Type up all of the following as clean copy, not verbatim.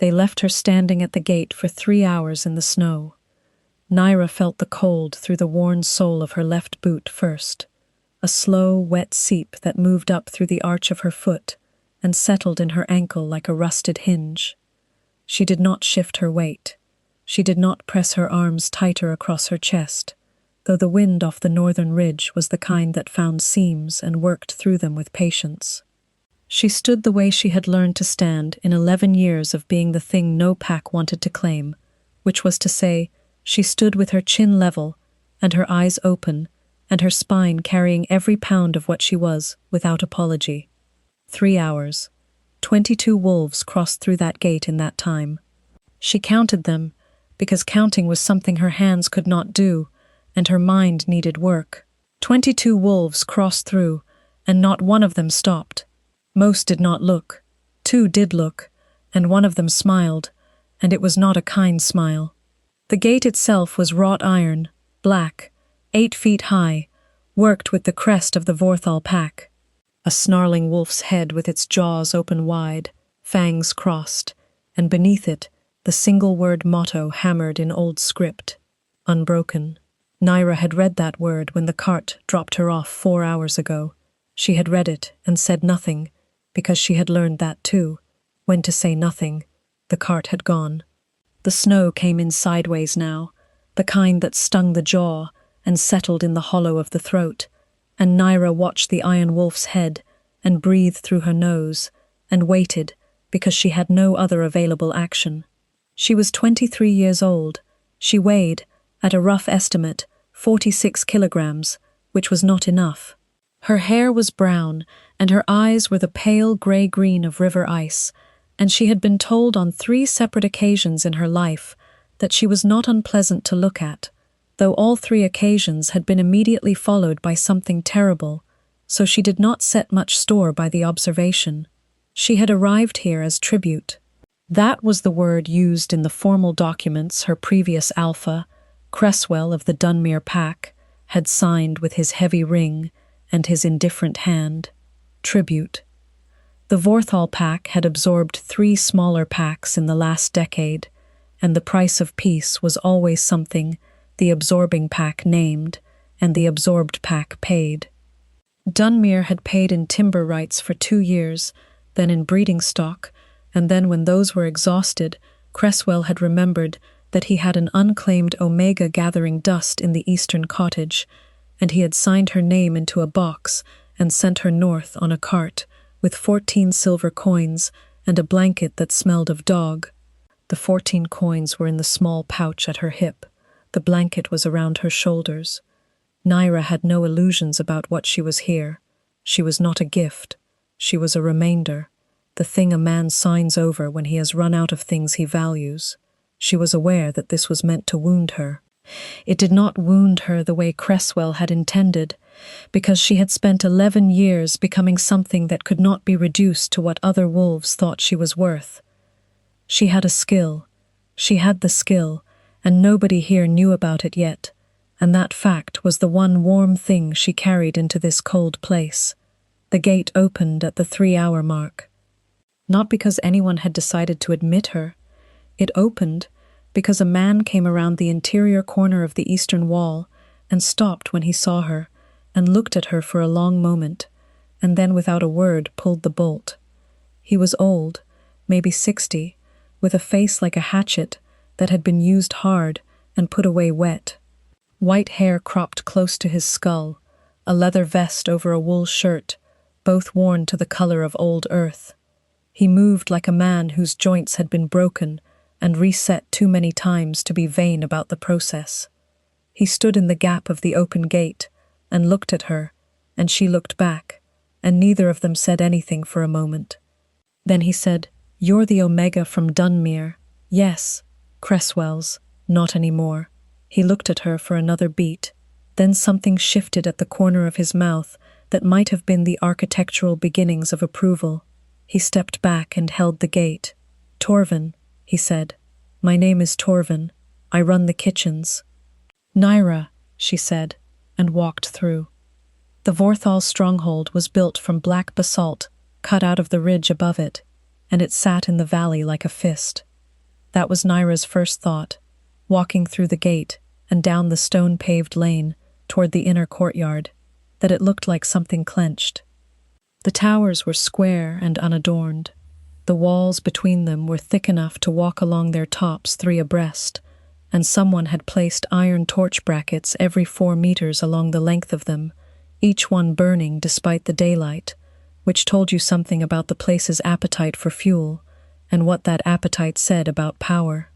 They left her standing at the gate for 3 hours in the snow. Naira felt the cold through the worn sole of her left boot first, a slow, wet seep that moved up through the arch of her foot and settled in her ankle like a rusted hinge. She did not shift her weight. She did not press her arms tighter across her chest, though the wind off the northern ridge was the kind that found seams and worked through them with patience. She stood the way she had learned to stand in 11 years of being the thing no pack wanted to claim, which was to say, she stood with her chin level and her eyes open and her spine carrying every pound of what she was without apology. 3 hours. 22 wolves crossed through that gate in that time. She counted them because counting was something her hands could not do and her mind needed work. 22 wolves crossed through and not one of them stopped. Most did not look. 2 did look, and one of them smiled, and it was not a kind smile. The gate itself was wrought iron, black, 8 feet high, worked with the crest of the Vorthal pack. A snarling wolf's head with its jaws open wide, fangs crossed, and beneath it, the single-word motto hammered in old script, unbroken. Naira had read that word when the cart dropped her off 4 hours ago. She had read it and said nothing, because she had learned that too, when to say nothing. The cart had gone. The snow came in sideways now, the kind that stung the jaw and settled in the hollow of the throat, and Naira watched the iron wolf's head and breathed through her nose and waited because she had no other available action. She was 23 years old. She weighed, at a rough estimate, 46 kilograms, which was not enough. Her hair was brown, and her eyes were the pale grey-green of river ice, and she had been told on 3 separate occasions in her life that she was not unpleasant to look at, though all 3 occasions had been immediately followed by something terrible, so she did not set much store by the observation. She had arrived here as tribute. That was the word used in the formal documents her previous alpha, Cresswell of the Dunmere pack, had signed with his heavy ring and his indifferent hand. Tribute. The Vorthal pack had absorbed 3 smaller packs in the last decade, and the price of peace was always something the absorbing pack named and the absorbed pack paid. Dunmere had paid in timber rights for 2 years, then in breeding stock, and then when those were exhausted, Cresswell had remembered that he had an unclaimed omega gathering dust in the eastern cottage, and he had signed her name into a box and sent her north on a cart with 14 silver coins and a blanket that smelled of dog. The 14 coins were in the small pouch at her hip. The blanket was around her shoulders. Naira had no illusions about what she was here. She was not a gift. She was a remainder, the thing a man signs over when he has run out of things he values. She was aware that this was meant to wound her. It did not wound her the way Cresswell had intended, because she had spent 11 years becoming something that could not be reduced to what other wolves thought she was worth. She had a skill. She had the skill, and nobody here knew about it yet, and that fact was the one warm thing she carried into this cold place. The gate opened at the 3-hour mark. Not because anyone had decided to admit her. It opened because a man came around the interior corner of the eastern wall and stopped when he saw her and looked at her for a long moment, and then without a word pulled the bolt. He was old, maybe 60, with a face like a hatchet that had been used hard and put away wet. White hair cropped close to his skull, a leather vest over a wool shirt, both worn to the color of old earth. He moved like a man whose joints had been broken and reset too many times to be vain about the process. He stood in the gap of the open gate and looked at her, and she looked back, and neither of them said anything for a moment. Then he said, "You're the Omega from Dunmere." "Yes." "Cresswell's." "Not anymore." He looked at her for another beat. Then something shifted at the corner of his mouth that might have been the architectural beginnings of approval. He stepped back and held the gate. "Torvin," he said. "My name is Torvin. I run the kitchens." "Naira," she said, and walked through. The Vorthal stronghold was built from black basalt cut out of the ridge above it, and it sat in the valley like a fist. That was Naira's first thought, walking through the gate and down the stone-paved lane toward the inner courtyard, that it looked like something clenched. The towers were square and unadorned. The walls between them were thick enough to walk along their tops 3 abreast, and someone had placed iron torch brackets every 4 meters along the length of them, each one burning despite the daylight, which told you something about the place's appetite for fuel, and what that appetite said about power.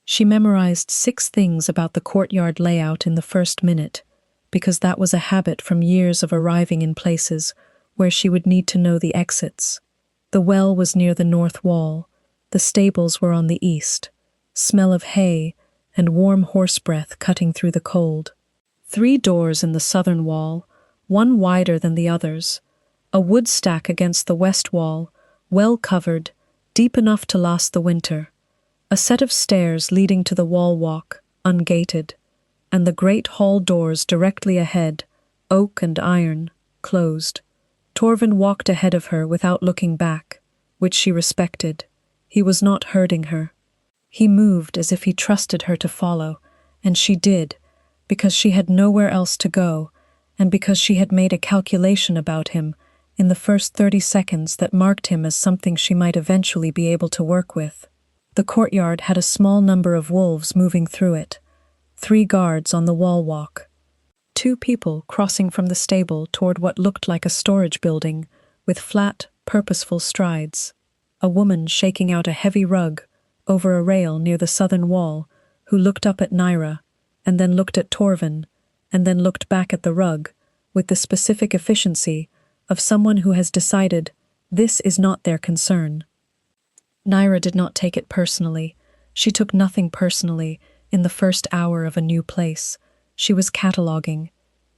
She memorized 6 things about the courtyard layout in the first minute, because that was a habit from years of arriving in places where she would need to know the exits. The well was near the north wall, the stables were on the east, smell of hay and warm horse breath cutting through the cold. 3 doors in the southern wall, one wider than the others, a wood stack against the west wall, well covered, deep enough to last the winter, a set of stairs leading to the wall walk, ungated, and the great hall doors directly ahead, oak and iron, closed. Torvin walked ahead of her without looking back, which she respected. He was not hurting her. He moved as if he trusted her to follow, and she did, because she had nowhere else to go, and because she had made a calculation about him in the first 30 seconds that marked him as something she might eventually be able to work with. The courtyard had a small number of wolves moving through it, 3 guards on the wall walk, 2 people crossing from the stable toward what looked like a storage building with flat, purposeful strides, a woman shaking out a heavy rug over a rail near the southern wall, who looked up at Naira, and then looked at Torvin, and then looked back at the rug, with the specific efficiency of someone who has decided this is not their concern. Naira did not take it personally. She took nothing personally in the first hour of a new place. She was cataloguing.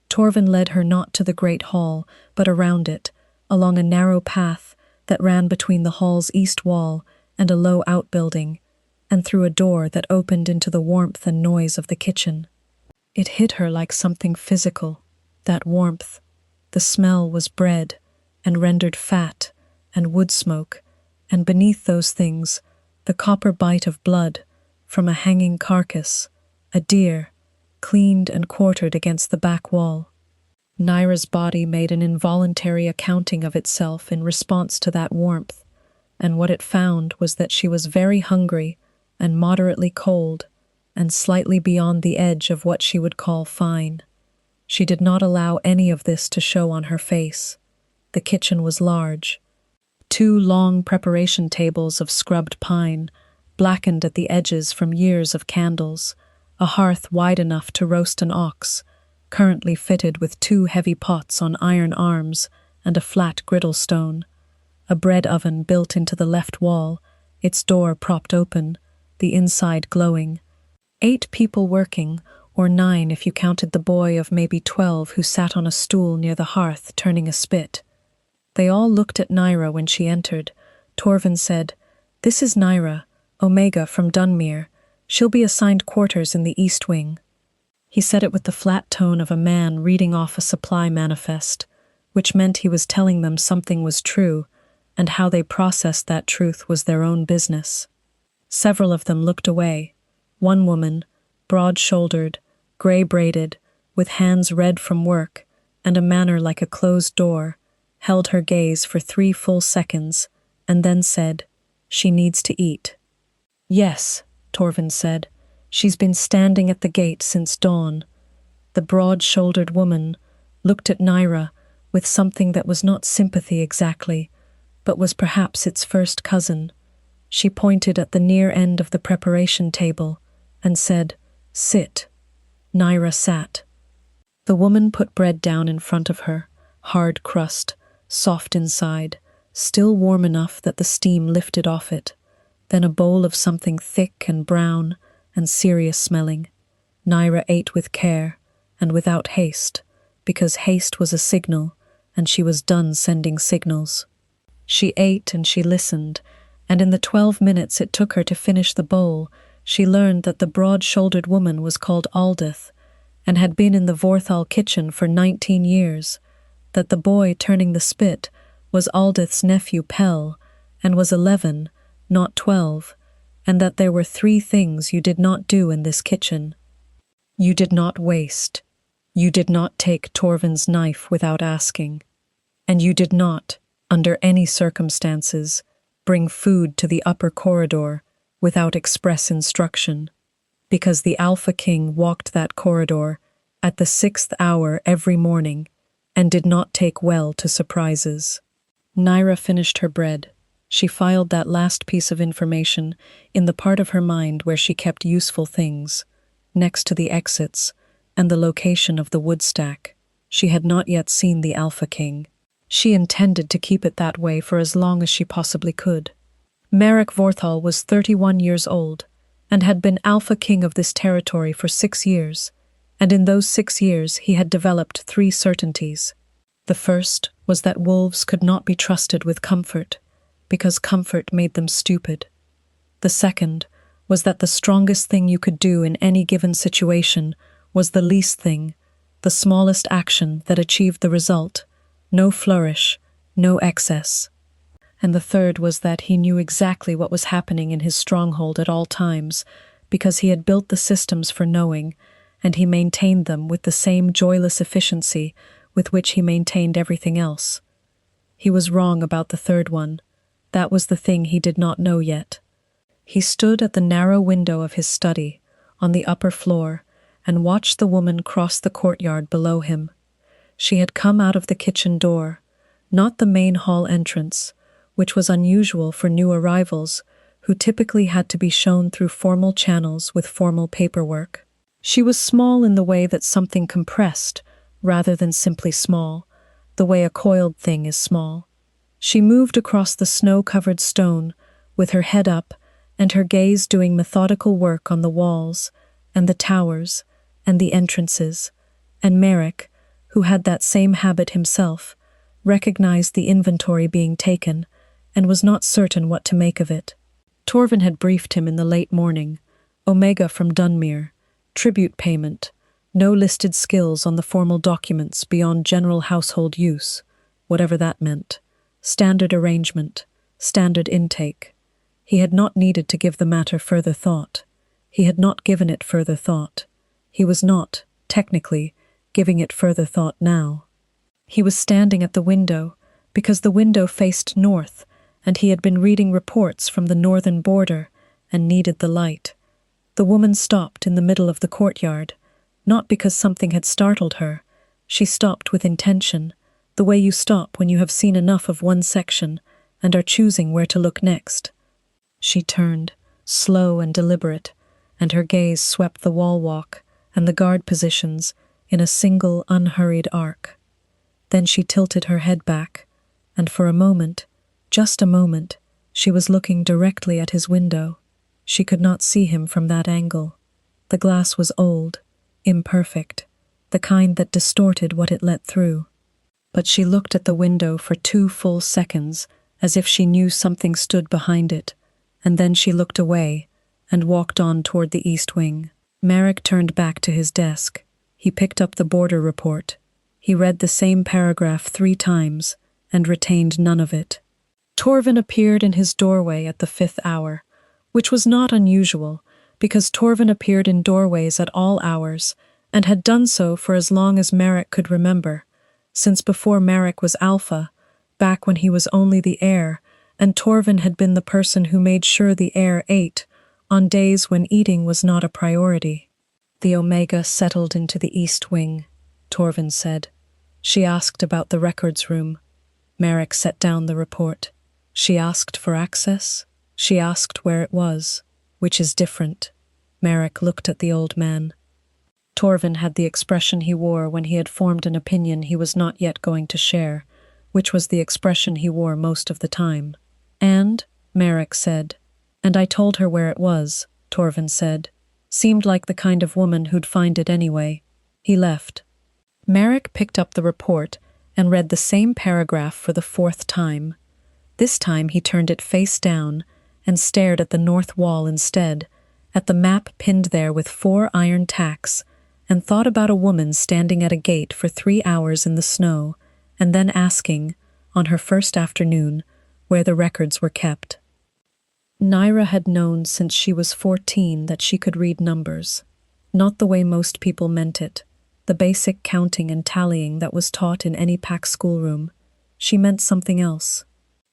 Torvin led her not to the great hall, but around it, along a narrow path that ran between the hall's east wall and a low outbuilding, and through a door that opened into the warmth and noise of the kitchen. It hit her like something physical, that warmth. The smell was bread and rendered fat and wood smoke, and beneath those things, the copper bite of blood from a hanging carcass, a deer, cleaned and quartered against the back wall. Naira's body made an involuntary accounting of itself in response to that warmth, and what it found was that she was very hungry and moderately cold and slightly beyond the edge of what she would call fine. She did not allow any of this to show on her face. The kitchen was large. 2 long preparation tables of scrubbed pine, blackened at the edges from years of candles, a hearth wide enough to roast an ox, currently fitted with 2 heavy pots on iron arms and a flat griddle stone, a bread oven built into the left wall, its door propped open, the inside glowing. 8 people working, or 9 if you counted the boy of maybe 12 who sat on a stool near the hearth turning a spit. They all looked at Naira when she entered. Torvin said, "This is Naira, Omega from Dunmere. She'll be assigned quarters in the East Wing." He said it with the flat tone of a man reading off a supply manifest, which meant he was telling them something was true, and how they processed that truth was their own business. Several of them looked away. One woman, broad-shouldered, gray-braided, with hands red from work, and a manner like a closed door, held her gaze for 3 full seconds, and then said, "She needs to eat." "Yes," Torvin said. "She's been standing at the gate since dawn." The broad-shouldered woman looked at Naira with something that was not sympathy exactly, but was perhaps its first cousin. She pointed at the near end of the preparation table and said, "Sit." Naira sat. The woman put bread down in front of her, hard crust, soft inside, still warm enough that the steam lifted off it, then a bowl of something thick and brown and serious-smelling. Naira ate with care and without haste, because haste was a signal, and she was done sending signals. She ate and she listened, and in the 12 minutes it took her to finish the bowl, she learned that the broad-shouldered woman was called Aldith, and had been in the Vorthal kitchen for 19 years, that the boy turning the spit was Aldith's nephew Pell, and was 11, not 12, and that there were 3 things you did not do in this kitchen. You did not waste. You did not take Torvin's knife without asking. And you did not, under any circumstances, bring food to the upper corridor without express instruction, because the Alpha King walked that corridor at the 6th hour every morning and did not take well to surprises. Naira finished her bread. She filed that last piece of information in the part of her mind where she kept useful things, next to the exits and the location of the wood stack. She had not yet seen the Alpha King. She intended to keep it that way for as long as she possibly could. Marek Vorthal was 31 years old and had been Alpha King of this territory for 6 years, and in those 6 years he had developed 3 certainties. The first was that wolves could not be trusted with comfort, because comfort made them stupid. The second was that the strongest thing you could do in any given situation was the least thing, the smallest action that achieved the result, no flourish, no excess. And the third was that he knew exactly what was happening in his stronghold at all times, because he had built the systems for knowing, and he maintained them with the same joyless efficiency with which he maintained everything else. He was wrong about the third one. That was the thing he did not know yet. He stood at the narrow window of his study, on the upper floor, and watched the woman cross the courtyard below him. She had come out of the kitchen door, not the main hall entrance, which was unusual for new arrivals, who typically had to be shown through formal channels with formal paperwork. She was small in the way that something compressed, rather than simply small, the way a coiled thing is small. She moved across the snow-covered stone, with her head up and her gaze doing methodical work on the walls and the towers and the entrances, and Marek, who had that same habit himself, recognized the inventory being taken and was not certain what to make of it. Torvin had briefed him in the late morning, Omega from Dunmere, tribute payment, no listed skills on the formal documents beyond general household use, whatever that meant. Standard arrangement, standard intake. He had not needed to give the matter further thought. He had not given it further thought. He was not, technically, giving it further thought now. He was standing at the window, because the window faced north, and he had been reading reports from the northern border and needed the light. The woman stopped in the middle of the courtyard, not because something had startled her. She stopped with intention, the way you stop when you have seen enough of one section and are choosing where to look next. She turned, slow and deliberate, and her gaze swept the wall walk and the guard positions in a single unhurried arc. Then she tilted her head back, and for a moment, just a moment, she was looking directly at his window. She could not see him from that angle. The glass was old, imperfect, the kind that distorted what it let through. But she looked at the window for 2 full seconds, as if she knew something stood behind it, and then she looked away and walked on toward the east wing. Marek turned back to his desk. He picked up the border report. He read the same paragraph 3 times and retained none of it. Torvin appeared in his doorway at the 5th hour, which was not unusual, because Torvin appeared in doorways at all hours and had done so for as long as Marek could remember, since before Marek was Alpha, back when he was only the heir, and Torvin had been the person who made sure the heir ate on days when eating was not a priority. The Omega settled into the east wing, Torvin said. She asked about the records room. Marek set down the report. She asked for access. She asked where it was, which is different. Marek looked at the old man. Torvin had the expression he wore when he had formed an opinion he was not yet going to share, which was the expression he wore most of the time. And, Marek said, and I told her where it was, Torvin said. Seemed like the kind of woman who'd find it anyway. He left. Marek picked up the report and read the same paragraph for the 4th time. This time he turned it face down and stared at the north wall instead, at the map pinned there with 4 iron tacks, and thought about a woman standing at a gate for 3 hours in the snow, and then asking, on her first afternoon, where the records were kept. Naira had known since she was 14 that she could read numbers. Not the way most people meant it, the basic counting and tallying that was taught in any pack schoolroom. She meant something else.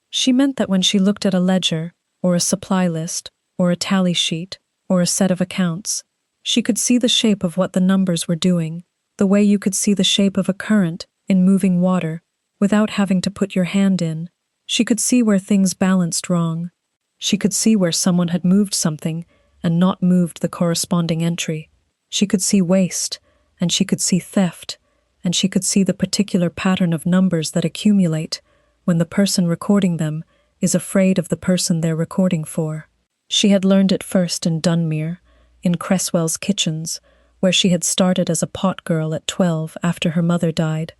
She meant that when she looked at a ledger, or a supply list, or a tally sheet, or a set of accounts, she could see the shape of what the numbers were doing, the way you could see the shape of a current in moving water, without having to put your hand in. She could see where things balanced wrong. She could see where someone had moved something and not moved the corresponding entry. She could see waste, and she could see theft, and she could see the particular pattern of numbers that accumulate when the person recording them is afraid of the person they're recording for. She had learned it first in Dunmere, in Cresswell's kitchens, where she had started as a pot girl at 12 after her mother died,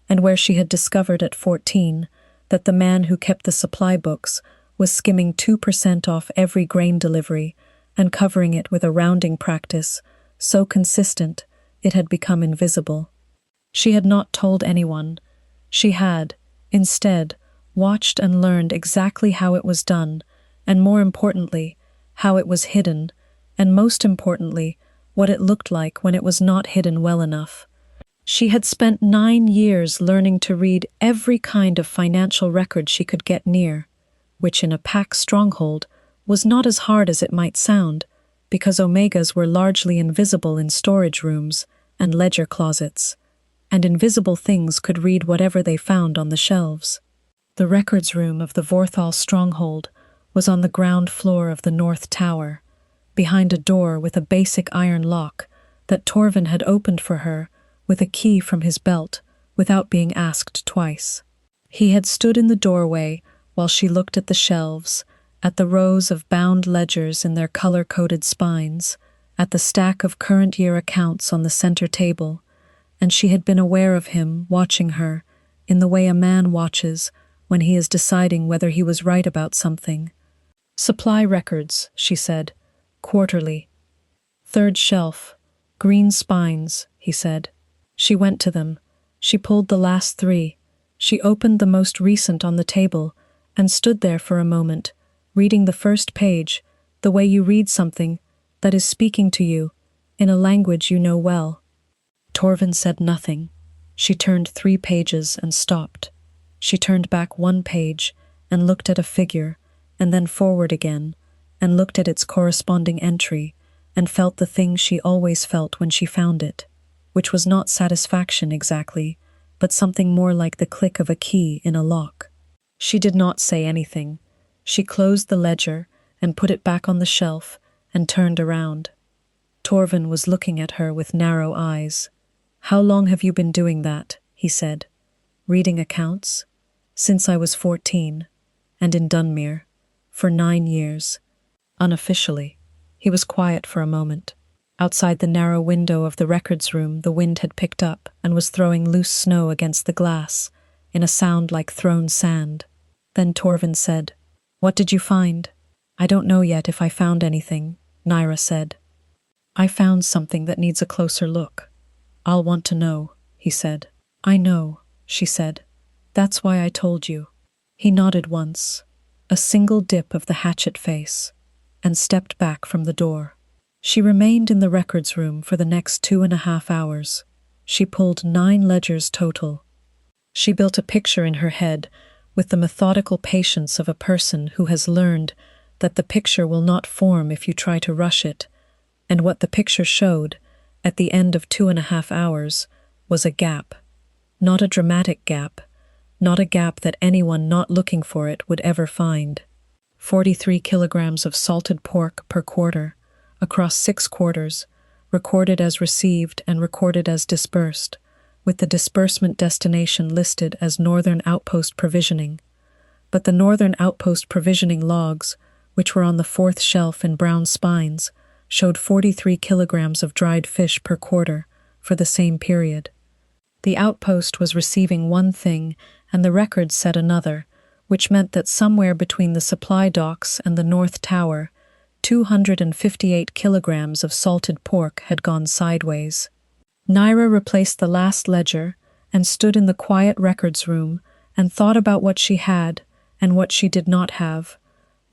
and where she had discovered at 14 that the man who kept the supply books was skimming 2% off every grain delivery and covering it with a rounding practice so consistent it had become invisible. She had not told anyone. She had, instead, watched and learned exactly how it was done, and more importantly, how it was hidden, and most importantly, what it looked like when it was not hidden well enough. She had spent 9 years learning to read every kind of financial record she could get near, which in a pack stronghold was not as hard as it might sound, because omegas were largely invisible in storage rooms and ledger closets, and invisible things could read whatever they found on the shelves. The records room of the Vorthal stronghold was on the ground floor of the North Tower, behind a door with a basic iron lock that Torvin had opened for her with a key from his belt without being asked twice. He had stood in the doorway while she looked at the shelves, at the rows of bound ledgers in their color-coded spines, at the stack of current year accounts on the center table, and she had been aware of him watching her in the way a man watches when he is deciding whether he was right about something. "Supply records," she said, "quarterly." "Third shelf, green spines," he said. She went to them. She pulled the last 3. She opened the most recent on the table and stood there for a moment, reading the first page, the way you read something that is speaking to you in a language you know well. Torvin said nothing. She turned 3 pages and stopped. She turned back 1 page and looked at a figure, and then forward again, and looked at its corresponding entry, and felt the thing she always felt when she found it, which was not satisfaction exactly, but something more like the click of a key in a lock. She did not say anything. She closed the ledger and put it back on the shelf and turned around. Torvin was looking at her with narrow eyes. "How long have you been doing that?" he said. "Reading accounts?" "Since I was 14, and in Dunmere, for 9 years. Unofficially." He was quiet for a moment. Outside the narrow window of the records room, the wind had picked up and was throwing loose snow against the glass, in a sound like thrown sand. Then Torvin said, "What did you find?" "I don't know yet if I found anything," Naira said. "I found something that needs a closer look. I'll want to know," he said. "I know," she said. "That's why I told you." He nodded once, a single dip of the hatchet face, and stepped back from the door. She remained in the records room for the next 2.5 hours. She pulled 9 ledgers total. She built a picture in her head with the methodical patience of a person who has learned that the picture will not form if you try to rush it, and what the picture showed, at the end of 2.5 hours, was a gap. Not a dramatic gap, not a gap that anyone not looking for it would ever find. 43 kilograms of salted pork per quarter, across 6 quarters, recorded as received and recorded as disbursed, with the disbursement destination listed as Northern Outpost Provisioning. But the Northern Outpost Provisioning logs, which were on the 4th shelf in brown spines, showed 43 kilograms of dried fish per quarter for the same period. The outpost was receiving one thing and the records said another, which meant that somewhere between the supply docks and the North Tower, 258 kilograms of salted pork had gone sideways. Naira replaced the last ledger and stood in the quiet records room and thought about what she had and what she did not have,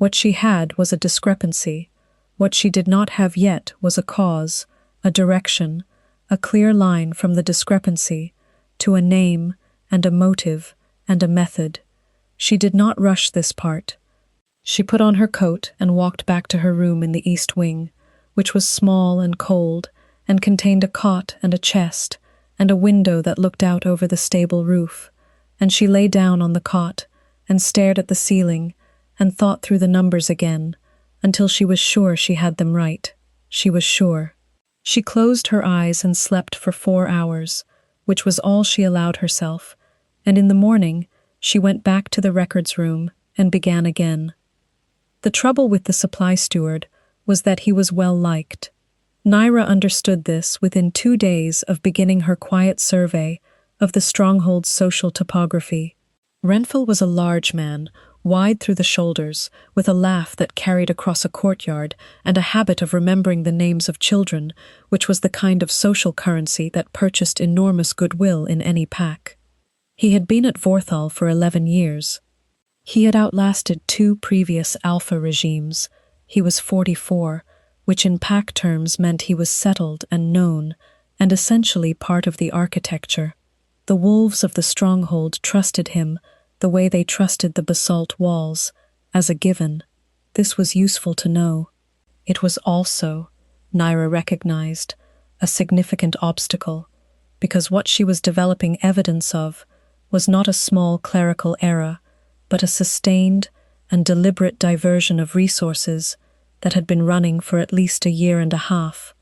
What she had was a discrepancy. What she did not have yet was a cause, a direction, a clear line from the discrepancy to a name and a motive and a method. She did not rush this part. She put on her coat and walked back to her room in the east wing, which was small and cold and contained a cot and a chest and a window that looked out over the stable roof. And she lay down on the cot and stared at the ceiling and thought through the numbers again until she was sure she had them right. She was sure. She closed her eyes and slept for 4 hours, which was all she allowed herself, and in the morning she went back to the records room and began again. The trouble with the supply steward was that he was well liked. Naira understood this within 2 days of beginning her quiet survey of the stronghold's social topography. Renfell was a large man, wide through the shoulders, with a laugh that carried across a courtyard and a habit of remembering the names of children, which was the kind of social currency that purchased enormous goodwill in any pack. He had been at Vorthal for 11 years. He had outlasted 2 previous Alpha regimes. He was 44, which in pack terms meant he was settled and known, and essentially part of the architecture. The wolves of the stronghold trusted him the way they trusted the basalt walls, as a given. This was useful to know. It was also, Naira recognized, a significant obstacle, because what she was developing evidence of was not a small clerical error, but a sustained and deliberate diversion of resources that had been running for at least 1.5 years,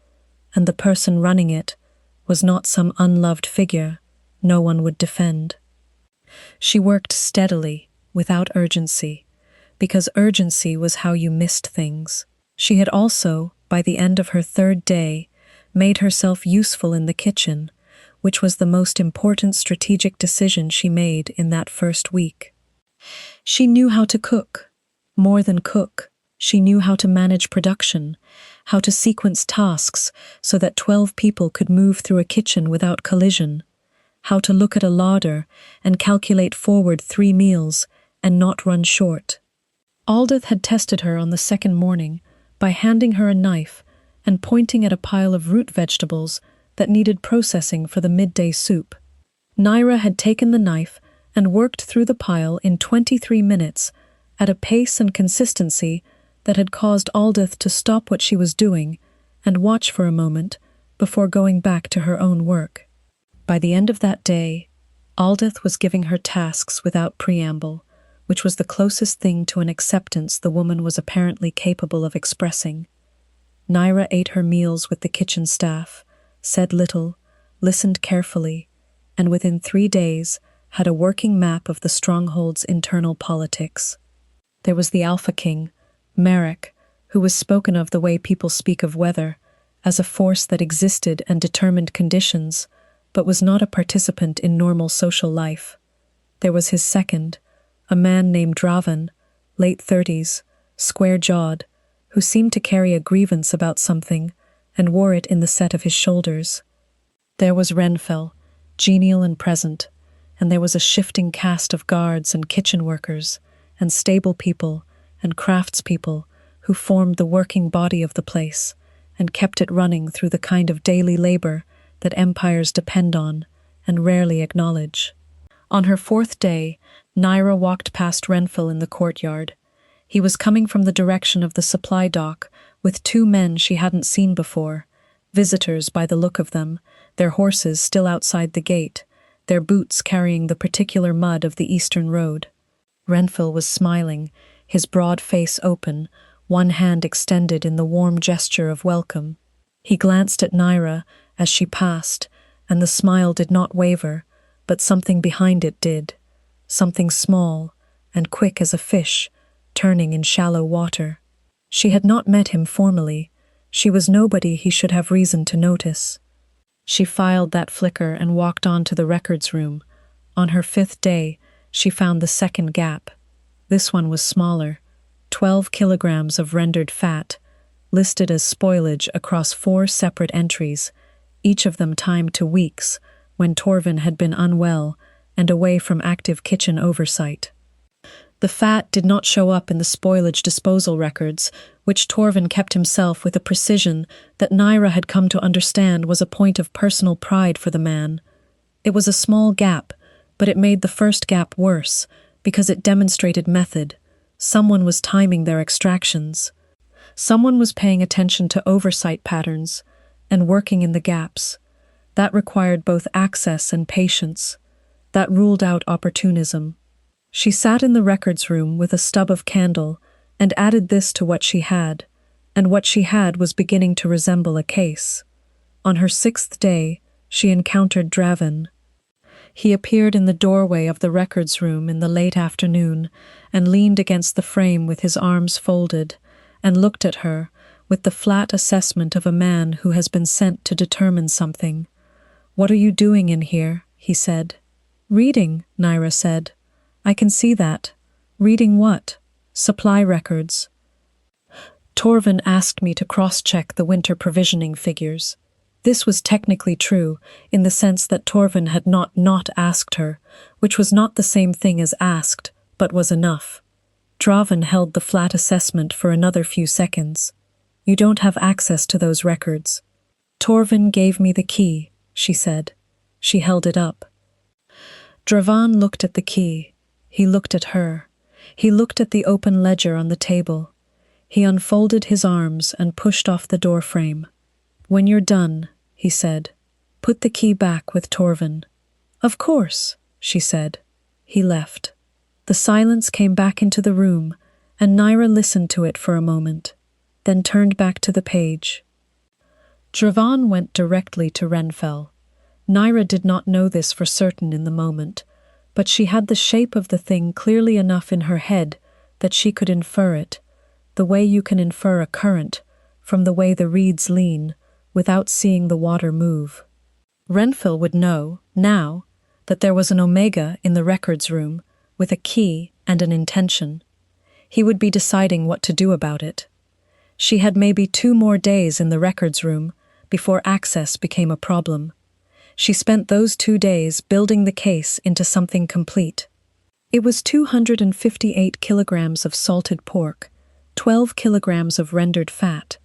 and the person running it was not some unloved figure no one would defend. She worked steadily, without urgency, because urgency was how you missed things. She had also, by the end of her 3rd day, made herself useful in the kitchen, which was the most important strategic decision she made in that first week. She knew how to cook. More than cook, she knew how to manage production, how to sequence tasks so that 12 people could move through a kitchen without collision, how to look at a larder and calculate forward 3 meals and not run short. Aldith had tested her on the 2nd morning by handing her a knife and pointing at a pile of root vegetables that needed processing for the midday soup. Naira had taken the knife and worked through the pile in 23 minutes at a pace and consistency that had caused Aldith to stop what she was doing and watch for a moment before going back to her own work. By the end of that day, Aldith was giving her tasks without preamble, which was the closest thing to an acceptance the woman was apparently capable of expressing. Naira ate her meals with the kitchen staff, said little, listened carefully, and within 3 days had a working map of the stronghold's internal politics. There was the Alpha King, Marek, who was spoken of the way people speak of weather, as a force that existed and determined conditions, but was not a participant in normal social life. There was his second, a man named Draven, late 30s, square-jawed, who seemed to carry a grievance about something and wore it in the set of his shoulders. There was Renfell, genial and present, and there was a shifting cast of guards and kitchen workers and stable people and craftspeople who formed the working body of the place and kept it running through the kind of daily labor that empires depend on and rarely acknowledge. On her 4th day, Naira walked past Renfell in the courtyard. He was coming from the direction of the supply dock with 2 men she hadn't seen before, visitors by the look of them, their horses still outside the gate, their boots carrying the particular mud of the eastern road. Renfell was smiling, his broad face open, one hand extended in the warm gesture of welcome. He glanced at Naira as she passed, and the smile did not waver, but something behind it did, something small and quick as a fish, turning in shallow water. She had not met him formally. She was nobody he should have reason to notice. She filed that flicker and walked on to the records room. On her 5th day, she found the 2nd gap. This one was smaller, 12 kilograms of rendered fat, listed as spoilage across 4 separate entries, each of them timed to weeks, when Torvin had been unwell and away from active kitchen oversight. The fat did not show up in the spoilage disposal records, which Torvin kept himself with a precision that Naira had come to understand was a point of personal pride for the man. It was a small gap, but it made the first gap worse, because it demonstrated method. Someone was timing their extractions. Someone was paying attention to oversight patterns and working in the gaps. That required both access and patience. That ruled out opportunism. She sat in the records room with a stub of candle and added this to what she had, and what she had was beginning to resemble a case. On her 6th day, she encountered Draven. He appeared in the doorway of the records room in the late afternoon and leaned against the frame with his arms folded and looked at her with the flat assessment of a man who has been sent to determine something. "What are you doing in here?" he said. "Reading," Naira said. "I can see that." "Reading what?" "Supply records." Torvin asked me to cross-check the winter provisioning figures. This was technically true, in the sense that Torvin had not asked her, which was not the same thing as asked, but was enough. Draven held the flat assessment for another few seconds. "You don't have access to those records." "Torvin gave me the key," she said. She held it up. Draven looked at the key. He looked at her. He looked at the open ledger on the table. He unfolded his arms and pushed off the door frame. "When you're done," he said, "put the key back with Torvin." "Of course," she said. He left. The silence came back into the room, and Naira listened to it for a moment, then turned back to the page. Draven went directly to Renfell. Naira did not know this for certain in the moment, but she had the shape of the thing clearly enough in her head that she could infer it, the way you can infer a current from the way the reeds lean, without seeing the water move. Renfell would know, now, that there was an Omega in the records room with a key and an intention. He would be deciding what to do about it. She had maybe 2 more days in the records room before access became a problem. She spent those 2 days building the case into something complete. It was 258 kilograms of salted pork, 12 kilograms of rendered fat,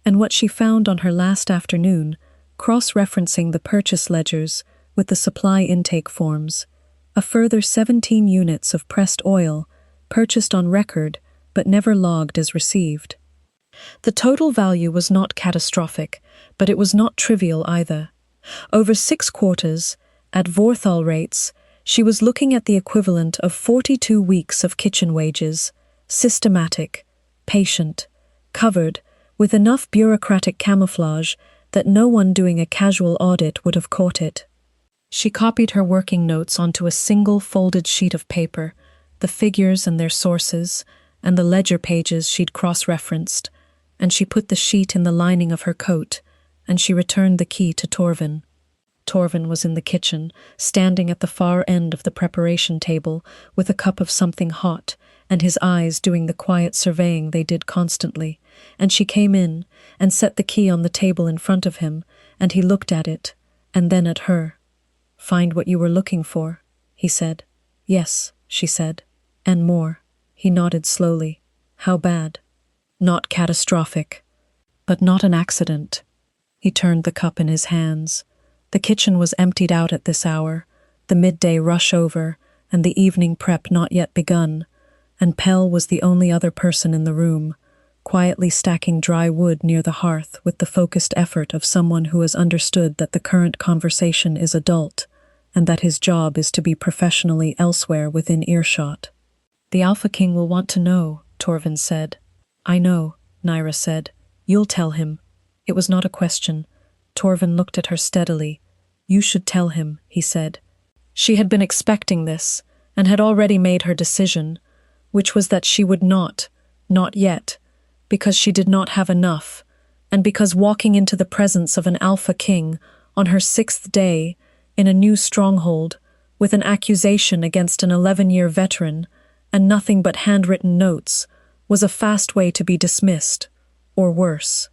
and what she found on her last afternoon, cross-referencing the purchase ledgers with the supply intake forms, a further 17 units of pressed oil, purchased on record but never logged as received. The total value was not catastrophic, but it was not trivial either. Over 6 quarters, at Vorthal rates, she was looking at the equivalent of 42 weeks of kitchen wages, systematic, patient, covered, with enough bureaucratic camouflage that no one doing a casual audit would have caught it. She copied her working notes onto a single folded sheet of paper, the figures and their sources, and the ledger pages she'd cross-referenced, and she put the sheet in the lining of her coat, and she returned the key to Torvin. Torvin was in the kitchen, standing at the far end of the preparation table with a cup of something hot, and his eyes doing the quiet surveying they did constantly, and she came in and set the key on the table in front of him, and he looked at it, and then at her. "Find what you were looking for," he said. "Yes," she said. "And more." He nodded slowly. "How bad?" "Not catastrophic, but not an accident." He turned the cup in his hands. The kitchen was emptied out at this hour, the midday rush over, and the evening prep not yet begun, and Pell was the only other person in the room, quietly stacking dry wood near the hearth with the focused effort of someone who has understood that the current conversation is adult, and that his job is to be professionally elsewhere within earshot. "The Alpha King will want to know," Torvin said. "I know," Naira said. "You'll tell him." It was not a question. Torvin looked at her steadily. "You should tell him," he said. She had been expecting this, and had already made her decision, which was that she would not yet, because she did not have enough, and because walking into the presence of an Alpha King on her 6th day, in a new stronghold, with an accusation against an 11-year veteran, and nothing but handwritten notes, was a fast way to be dismissed, or worse.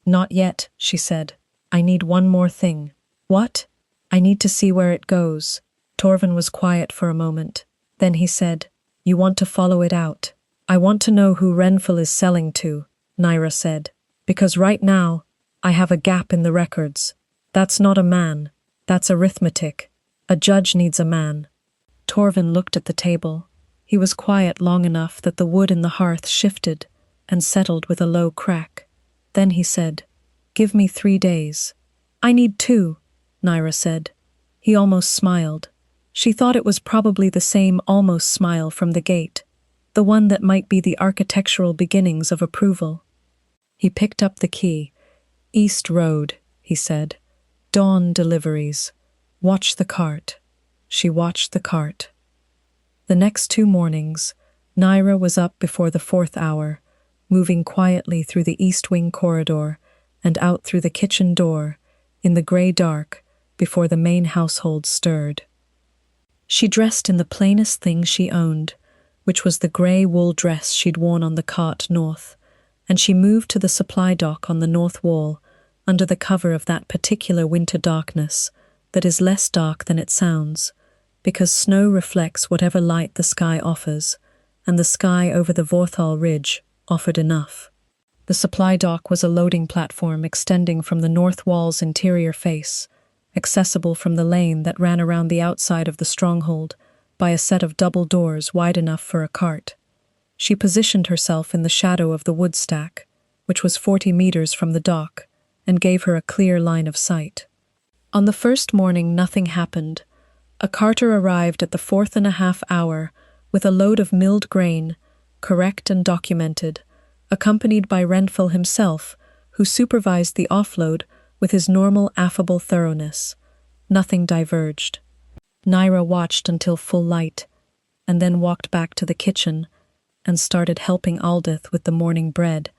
"Not yet," she said. "I need one more thing." "What?" "I need to see where it goes." Torvin was quiet for a moment. Then he said, You want to follow it out. I want to know who Renfell is selling to, Naira said, because right now, I have a gap in the records. That's not a man. That's arithmetic. A judge needs a man. Torvin looked at the table. He was quiet long enough that the wood in the hearth shifted and settled with a low crack. Then he said, "Give me 3 days." "I need 2, Naira said. He almost smiled. She thought it was probably the same almost smile from the gate, the one that might be the architectural beginnings of approval. He picked up the key. "East Road," he said. "Dawn deliveries. Watch the cart." She watched the cart. The next 2 mornings, Naira was up before the 4th hour, moving quietly through the east wing corridor and out through the kitchen door, in the grey dark, before the main household stirred. She dressed in the plainest thing she owned, which was the grey wool dress she'd worn on the cart north, and she moved to the supply dock on the north wall, under the cover of that particular winter darkness that is less dark than it sounds, because snow reflects whatever light the sky offers, and the sky over the Vorthal Ridge offered enough. The supply dock was a loading platform extending from the north wall's interior face, accessible from the lane that ran around the outside of the stronghold by a set of double doors wide enough for a cart. She positioned herself in the shadow of the wood stack, which was 40 meters from the dock, and gave her a clear line of sight. On the first morning, nothing happened. A carter arrived at the 4.5 hour with a load of milled grain, correct and documented, accompanied by Renfell himself, who supervised the offload with his normal affable thoroughness. Nothing diverged. Naira watched until full light, and then walked back to the kitchen and started helping Aldith with the morning bread,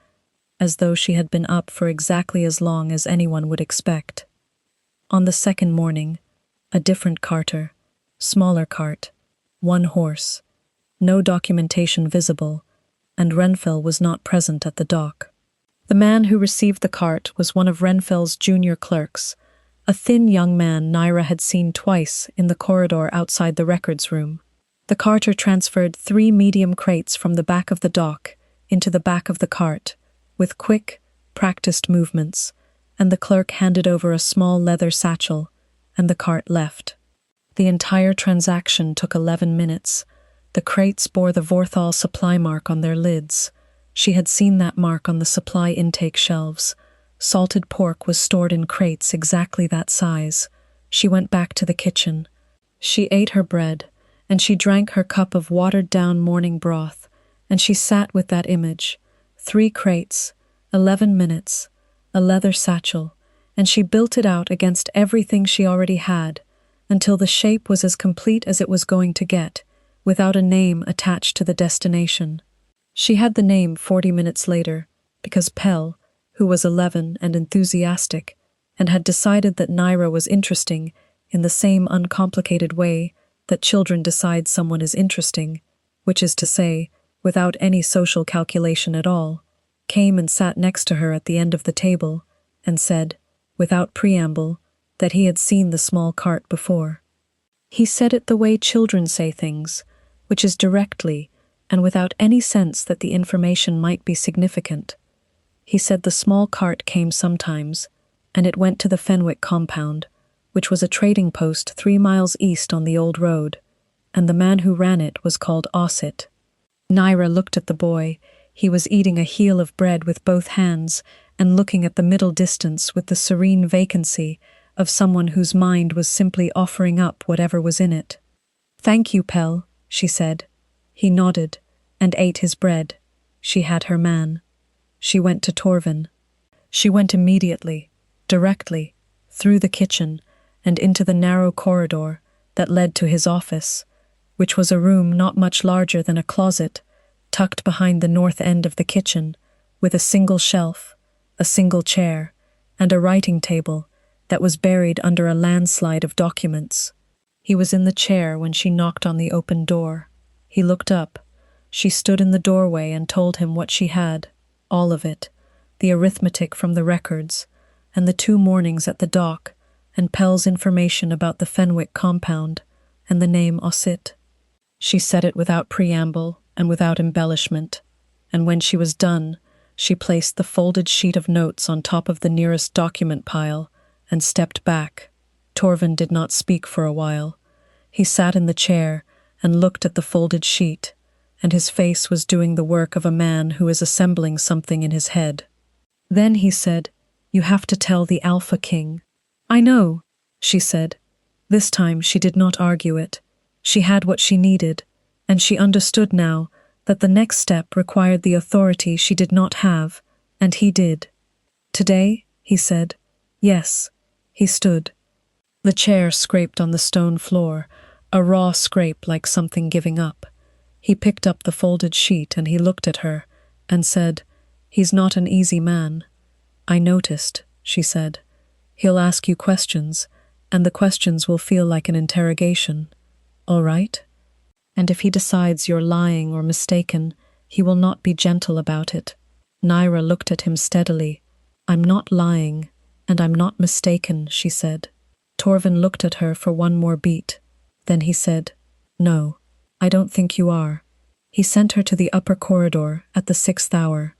as though she had been up for exactly as long as anyone would expect. On the second morning, a different carter, smaller cart, 1 horse, no documentation visible, and Renfell was not present at the dock. The man who received the cart was one of Renfell's junior clerks, a thin young man Naira had seen twice in the corridor outside the records room. The carter transferred 3 medium crates from the back of the dock into the back of the cart, with quick, practiced movements, and the clerk handed over a small leather satchel, and the cart left. The entire transaction took 11 minutes. The crates bore the Vorthal supply mark on their lids. She had seen that mark on the supply intake shelves. Salted pork was stored in crates exactly that size. She went back to the kitchen. She ate her bread, and she drank her cup of watered-down morning broth, and she sat with that image. 3 crates, 11 minutes, a leather satchel, and she built it out against everything she already had, until the shape was as complete as it was going to get, without a name attached to the destination. She had the name 40 minutes later, because Pell, who was 11 and enthusiastic, and had decided that Naira was interesting in the same uncomplicated way that children decide someone is interesting, which is to say, without any social calculation at all, came and sat next to her at the end of the table, and said, without preamble, that he had seen the small cart before. He said it the way children say things, which is directly, and without any sense that the information might be significant. He said the small cart came sometimes, and it went to the Fenwick compound, which was a trading post 3 miles east on the old road, and the man who ran it was called Ossit. Naira looked at the boy. He was eating a heel of bread with both hands and looking at the middle distance with the serene vacancy of someone whose mind was simply offering up whatever was in it. "Thank you, Pell," she said. He nodded and ate his bread. She had her man. She went to Torvin. She went immediately, directly, through the kitchen and into the narrow corridor that led to his office, which was a room not much larger than a closet, tucked behind the north end of the kitchen, with a single shelf, a single chair, and a writing table that was buried under a landslide of documents. He was in the chair when she knocked on the open door. He looked up. She stood in the doorway and told him what she had, all of it, the arithmetic from the records, and the 2 mornings at the dock, and Pell's information about the Fenwick compound, and the name Ossit. She said it without preamble and without embellishment, and when she was done, she placed the folded sheet of notes on top of the nearest document pile and stepped back. Torvin did not speak for a while. He sat in the chair and looked at the folded sheet, and his face was doing the work of a man who is assembling something in his head. Then he said, "You have to tell the Alpha King." "I know," she said. This time she did not argue it. She had what she needed, and she understood now that the next step required the authority she did not have, and he did. "Today?" he said. "Yes." He stood. The chair scraped on the stone floor, a raw scrape like something giving up. He picked up the folded sheet and he looked at her and said, "He's not an easy man." "I noticed," she said. "He'll ask you questions, and the questions will feel like an interrogation. All right? And if he decides you're lying or mistaken, he will not be gentle about it." Naira looked at him steadily. "I'm not lying, and I'm not mistaken," she said. Torvin looked at her for one more beat. Then he said, "No, I don't think you are." He sent her to the upper corridor at the 6th hour.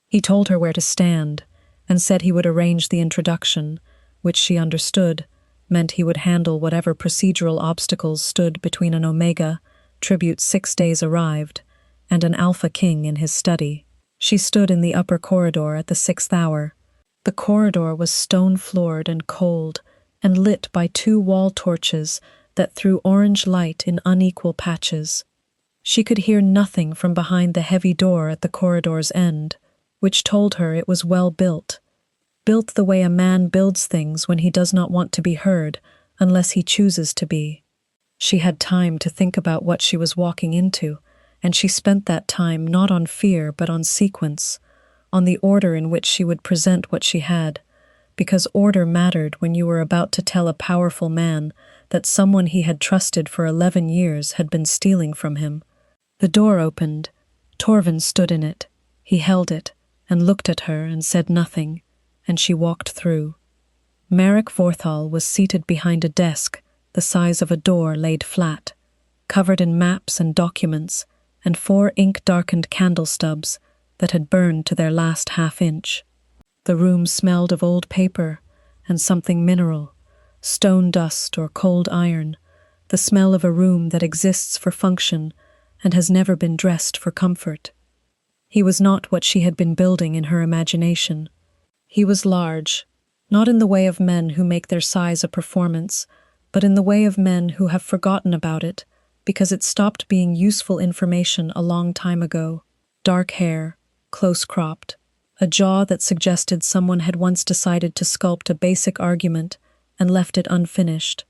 He told her where to stand, and said he would arrange the introduction, which she understood meant he would handle whatever procedural obstacles stood between an Omega, tribute 6 days arrived, and an Alpha King in his study. She stood in the upper corridor at the 6th hour. The corridor was stone-floored and cold, and lit by 2 wall torches that threw orange light in unequal patches. She could hear nothing from behind the heavy door at the corridor's end, which told her it was well built. Built the way a man builds things when he does not want to be heard, unless he chooses to be. She had time to think about what she was walking into, and she spent that time not on fear but on sequence, on the order in which she would present what she had, because order mattered when you were about to tell a powerful man that someone he had trusted for 11 years had been stealing from him. The door opened. Torvin stood in it. He held it, and looked at her and said nothing, and she walked through. Marek Vorthal was seated behind a desk the size of a door laid flat, covered in maps and documents, and 4 ink-darkened candle stubs that had burned to their last half-inch. The room smelled of old paper and something mineral, stone dust or cold iron, the smell of a room that exists for function and has never been dressed for comfort. He was not what she had been building in her imagination. He was large, not in the way of men who make their size a performance, but in the way of men who have forgotten about it because it stopped being useful information a long time ago. Dark hair, close-cropped, a jaw that suggested someone had once decided to sculpt a basic argument and left it unfinished.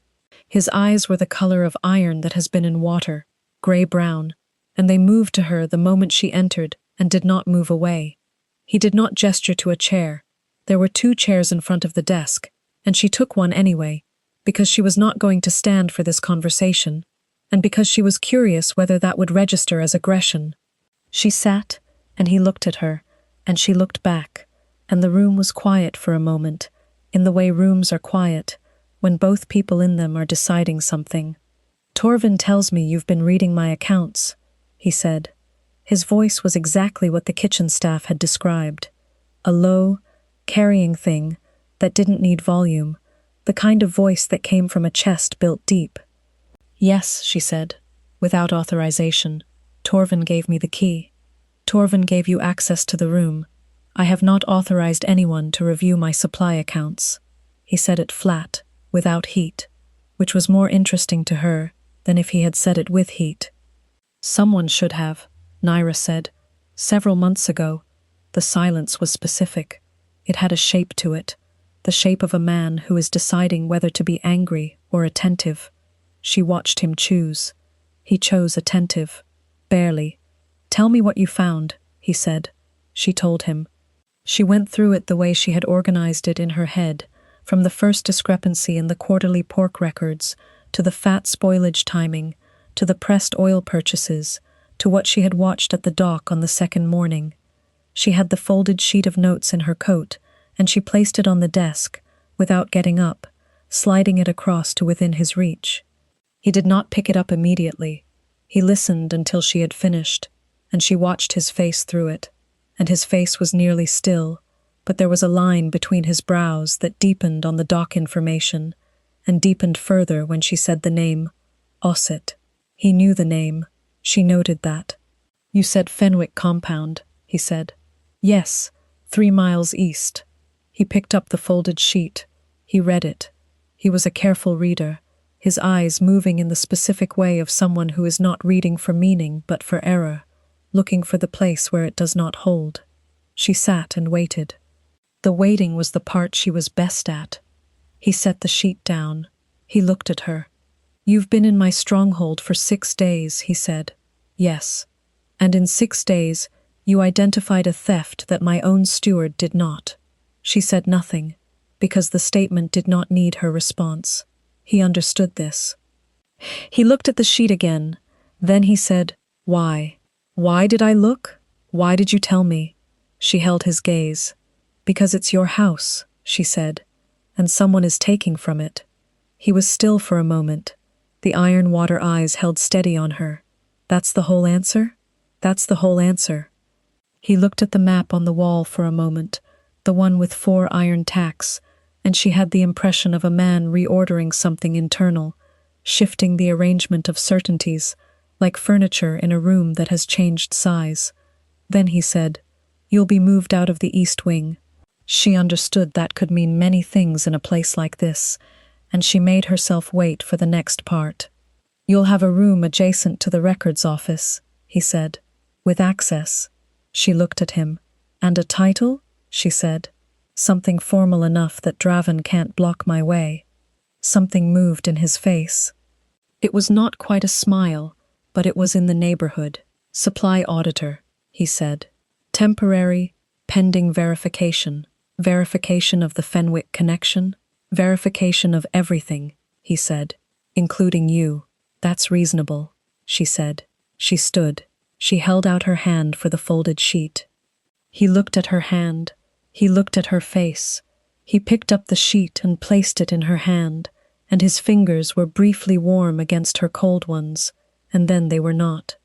His eyes were the color of iron that has been in water, gray-brown, and they moved to her the moment she entered and did not move away. He did not gesture to a chair. There were 2 chairs in front of the desk, and she took one anyway, because she was not going to stand for this conversation, and because she was curious whether that would register as aggression. She sat, and he looked at her, and she looked back, and the room was quiet for a moment, in the way rooms are quiet, when both people in them are deciding something. "Torvin tells me you've been reading my accounts," he said. His voice was exactly what the kitchen staff had described. A low, carrying thing that didn't need volume, the kind of voice that came from a chest built deep. "Yes," she said, without authorization. "Torvin gave me the key. Torvin gave you access to the room. I have not authorized anyone to review my supply accounts." He said it flat, without heat, which was more interesting to her than if he had said it with heat. "Someone should have," Naira said. "Several months ago." The silence was specific. It had a shape to it, the shape of a man who is deciding whether to be angry or attentive. She watched him choose. He chose attentive. Barely. "Tell me what you found," he said. She told him. She went through it the way she had organized it in her head, from the first discrepancy in the quarterly pork records, to the fat spoilage timing, to the pressed oil purchases, to what she had watched at the dock on the second morning. She had the folded sheet of notes in her coat, and she placed it on the desk, without getting up, sliding it across to within his reach. He did not pick it up immediately. He listened until she had finished, and she watched his face through it, and his face was nearly still, but there was a line between his brows that deepened on the dock information, and deepened further when she said the name, Osset. He knew the name. She noted that. "You said Fenwick Compound," he said. "Yes, 3 miles east." He picked up the folded sheet. He read it. He was a careful reader, his eyes moving in the specific way of someone who is not reading for meaning but for error, looking for the place where it does not hold. She sat and waited. The waiting was the part she was best at. He set the sheet down. He looked at her. "You've been in my stronghold for 6 days," he said. "Yes. And in 6 days, you identified a theft that my own steward did not." She said nothing, because the statement did not need her response. He understood this. He looked at the sheet again. Then he said, "Why? Why did I look? Why did you tell me?" She held his gaze. "Because it's your house," she said, "and someone is taking from it." He was still for a moment. The iron water eyes held steady on her. "That's the whole answer? That's the whole answer." He looked at the map on the wall for a moment, the one with 4 iron tacks, and she had the impression of a man reordering something internal, shifting the arrangement of certainties, like furniture in a room that has changed size. Then he said, "You'll be moved out of the East Wing." She understood that could mean many things in a place like this, and she made herself wait for the next part. "You'll have a room adjacent to the records office," he said, "with access." She looked at him. "And a title?" she said. "Something formal enough that Draven can't block my way." Something moved in his face. It was not quite a smile, but it was in the neighborhood. "Supply auditor," he said. "Temporary, pending verification. Verification of the Fenwick connection. Verification of everything," he said, "including you." "That's reasonable," she said. She stood. She held out her hand for the folded sheet. He looked at her hand. He looked at her face. He picked up the sheet and placed it in her hand, and his fingers were briefly warm against her cold ones, and then they were not.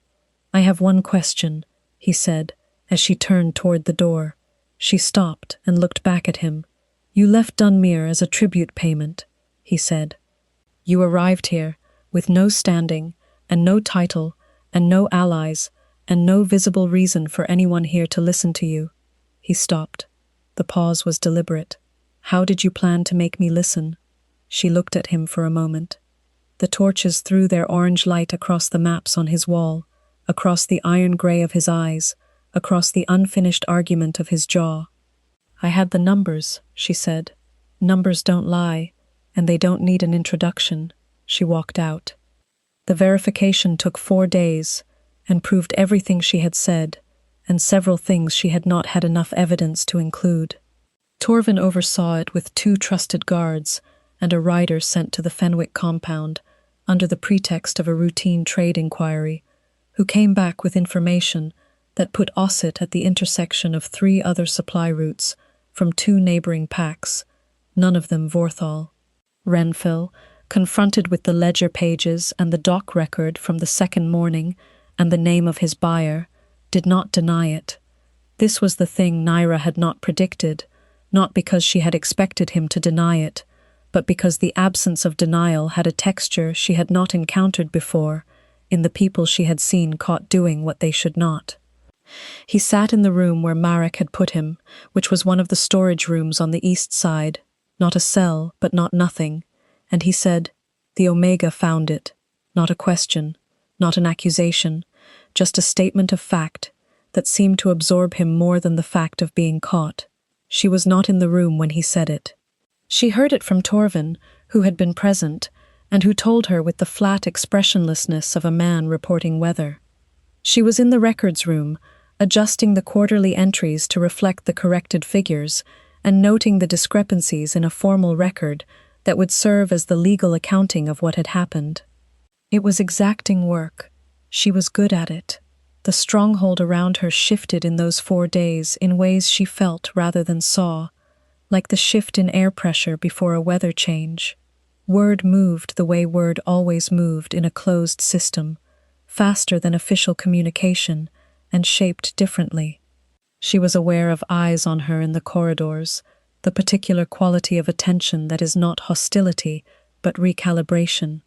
"I have one question," he said, as she turned toward the door. She stopped and looked back at him. "You left Dunmere as a tribute payment," he said. "You arrived here with no standing, and no title, and no allies, and no visible reason for anyone here to listen to you." He stopped. The pause was deliberate. "How did you plan to make me listen?" She looked at him for a moment. The torches threw their orange light across the maps on his wall, across the iron gray of his eyes, across the unfinished argument of his jaw. "I had the numbers," she said. "Numbers don't lie, and they don't need an introduction." She walked out. The verification took 4 days, and proved everything she had said, and several things she had not had enough evidence to include. Torvin oversaw it with 2 trusted guards and a rider sent to the Fenwick compound under the pretext of a routine trade inquiry, who came back with information that put Osset at the intersection of 3 other supply routes from 2 neighboring packs, none of them Vorthal. Renfil, confronted with the ledger pages and the dock record from the second morning and the name of his buyer, did not deny it. This was the thing Naira had not predicted, not because she had expected him to deny it, but because the absence of denial had a texture she had not encountered before in the people she had seen caught doing what they should not. He sat in the room where Marek had put him, which was one of the storage rooms on the east side, not a cell, but not nothing, and he said, "The Omega found it." Not a question, not an accusation, just a statement of fact that seemed to absorb him more than the fact of being caught. She was not in the room when he said it. She heard it from Torvin, who had been present, and who told her with the flat expressionlessness of a man reporting weather. She was in the records room, adjusting the quarterly entries to reflect the corrected figures, and noting the discrepancies in a formal record that would serve as the legal accounting of what had happened. It was exacting work. She was good at it. The stronghold around her shifted in those 4 days in ways she felt rather than saw, like the shift in air pressure before a weather change. Word moved the way word always moved in a closed system, faster than official communication, and shaped differently. She was aware of eyes on her in the corridors, the particular quality of attention that is not hostility, but recalibration.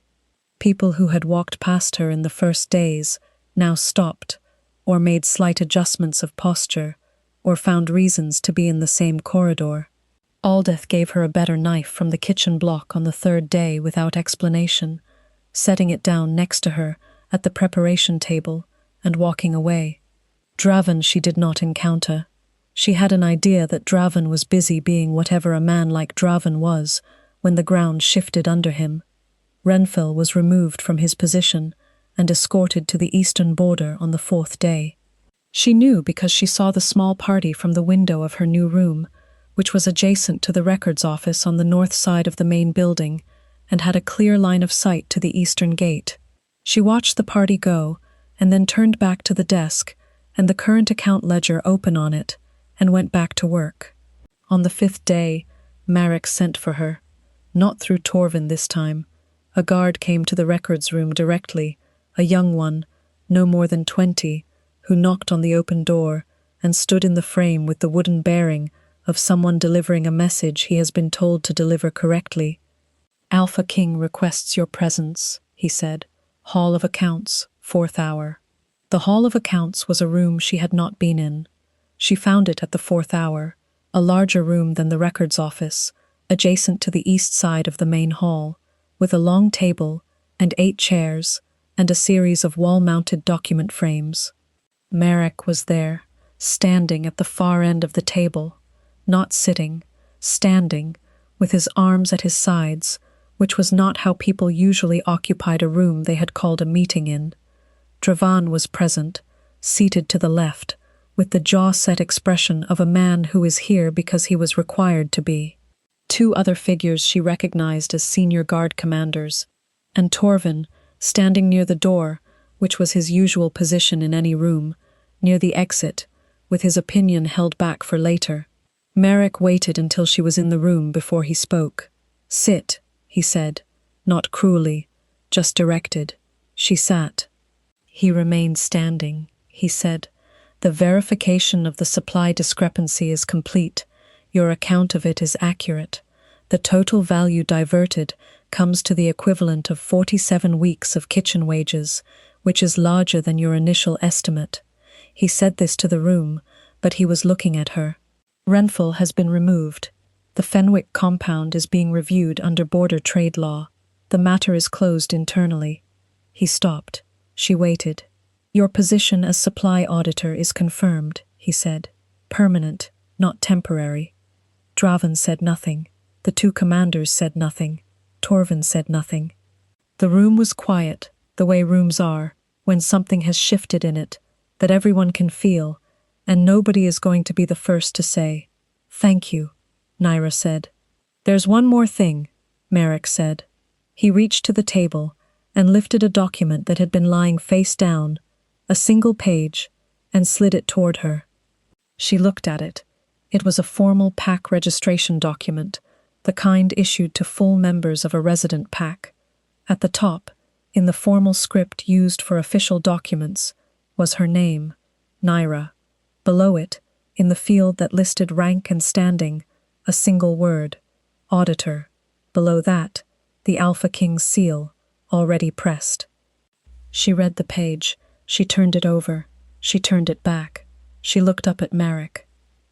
People who had walked past her in the first days now stopped, or made slight adjustments of posture, or found reasons to be in the same corridor. Aldeth gave her a better knife from the kitchen block on the third day without explanation, setting it down next to her at the preparation table and walking away. Draven she did not encounter. She had an idea that Draven was busy being whatever a man like Draven was when the ground shifted under him. Renfell was removed from his position and escorted to the eastern border on the fourth day. She knew because she saw the small party from the window of her new room, which was adjacent to the records office on the north side of the main building and had a clear line of sight to the eastern gate. She watched the party go and then turned back to the desk and the current account ledger open on it and went back to work. On the fifth day, Marek sent for her. Not through Torvin this time. A guard came to the records room directly, a young one, no more than 20, who knocked on the open door and stood in the frame with the wooden bearing of someone delivering a message he has been told to deliver correctly. "Alpha King requests your presence," he said. "Hall of Accounts, 4th hour." The Hall of Accounts was a room she had not been in. She found it at the 4th hour, a larger room than the records office, adjacent to the east side of the main hall, with a long table and 8 chairs and a series of wall-mounted document frames. Marek was there, standing at the far end of the table, not sitting, standing, with his arms at his sides, which was not how people usually occupied a room they had called a meeting in. Draven was present, seated to the left, with the jaw-set expression of a man who is here because he was required to be. 2 other figures she recognized as senior guard commanders, and Torvin, standing near the door, which was his usual position in any room, near the exit, with his opinion held back for later. Marek waited until she was in the room before he spoke. "Sit," he said, not cruelly, just directed. She sat. He remained standing. He said, "The verification of the supply discrepancy is complete. Your account of it is accurate. The total value diverted comes to the equivalent of 47 weeks of kitchen wages, which is larger than your initial estimate." He said this to the room, but he was looking at her. "Renfell has been removed. The Fenwick compound is being reviewed under border trade law. The matter is closed internally." He stopped. She waited. "Your position as supply auditor is confirmed," he said. "Permanent, not temporary." Draven said nothing. The 2 commanders said nothing. Torvin said nothing. The room was quiet, the way rooms are, when something has shifted in it, that everyone can feel, and nobody is going to be the first to say. "Thank you," Naira said. "There's one more thing," Marek said. He reached to the table and lifted a document that had been lying face down, a single page, and slid it toward her. She looked at it. It was a formal PAC registration document, the kind issued to full members of a resident PAC. At the top, in the formal script used for official documents, was her name, Naira. Below it, in the field that listed rank and standing, a single word, Auditor. Below that, the Alpha King's seal, already pressed. She read the page. She turned it over. She turned it back. She looked up at Marek.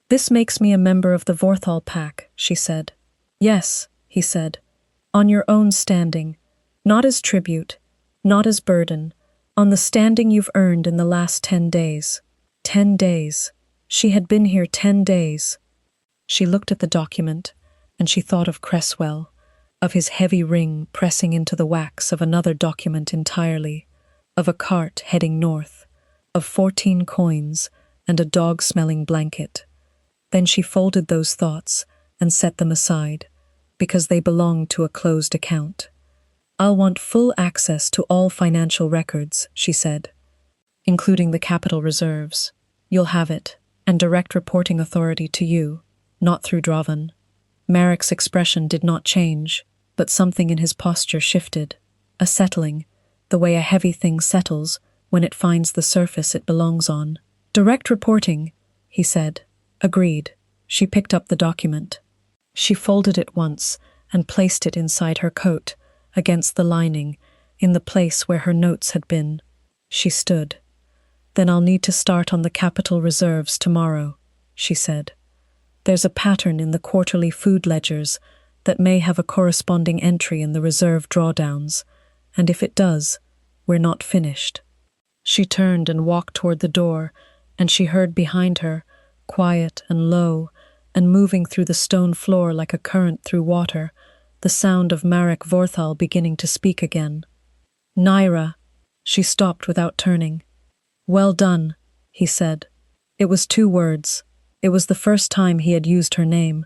"This makes me a member of the Vorthal Pack," she said. "Yes," he said. "On your own standing. Not as tribute. Not as burden. On the standing you've earned in the last 10 days. 10 days. She had been here 10 days. She looked at the document, and she thought of Cresswell, of his heavy ring pressing into the wax of another document entirely, of a cart heading north, of 14 coins and a dog-smelling blanket. Then she folded those thoughts and set them aside, because they belonged to a closed account. "I'll want full access to all financial records," she said, "including the capital reserves. You'll have it, and direct reporting authority to you, not through Draven." Marek's expression did not change, but something in his posture shifted, a settling, the way a heavy thing settles when it finds the surface it belongs on. Direct reporting, he said. Agreed. She picked up the document. She folded it once and placed it inside her coat, against the lining, in the place where her notes had been. She stood. Then I'll need to start on the capital reserves tomorrow, she said. There's a pattern in the quarterly food ledgers that may have a corresponding entry in the reserve drawdowns, and if it does, we're not finished. She turned and walked toward the door, and she heard behind her, quiet and low, and moving through the stone floor like a current through water, the sound of Marek Vorthal beginning to speak again. Naira. She stopped without turning. Well done, he said. It was 2 words. It was the first time he had used her name.